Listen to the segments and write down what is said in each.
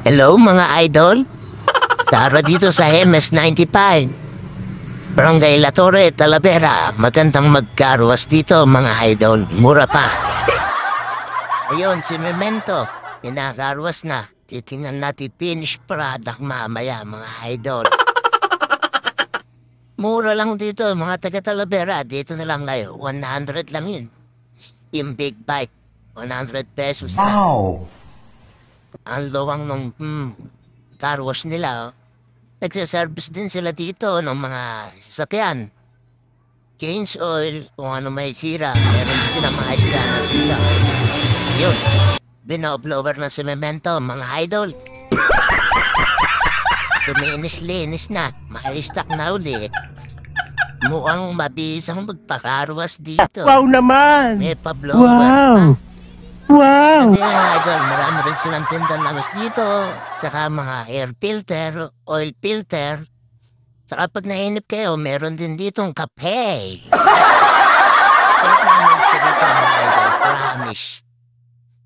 Hello mga idol? Tara dito sa MS95. Barangay La Torre, Talavera. Magandang magkarwas dito mga idol. Mura pa. Ayun, si Memento. Pinakarwas na. Titingnan natin finish product mamaya mga idol. Mura lang dito mga taga Talavera. Dito na lang kayo. 100 lang yun. Yung big bike. 100 pesos na. Wow! Ang luwang nung car wash nila. Nagsaservice din sila dito ng mga sasakyan. Change oil, kung ano may sira. Meron din sila mga scanner dito. Yun. Binoblower ng semento, mga idol. Tuminis-linis na. Maistak na ulit. Mukhang mabis ang magpakarwas dito. Wow naman! May pa-blower Wow! pa. Wow! Hindi mga idol, marami rin silang tindang lamas dito. Saka mga air filter, oil filter. Saka pag nainip kayo, meron din ditong kape. Sarap naman siya rito mga idol, promise.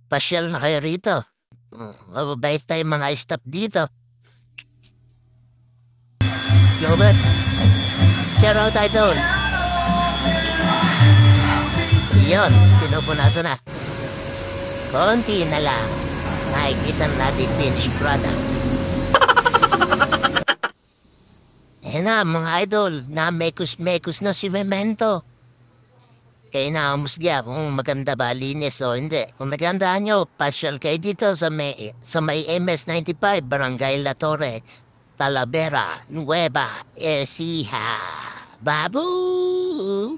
Pasyal na kayo rito. Mababait tayo mga staff dito. Gilbert, shout out idol. Yun, pinupunasan na. Konti na lang. Nakikita natin finished product. Eh na mga idol, na mekos-mekos na si Memento. Kaya nakamusga kung maganda ba, linis o hindi. Kung maganda nyo, pasyal kayo dito sa may MS95, Barangay La Torre, Talavera, Nueva Ecija. Babu!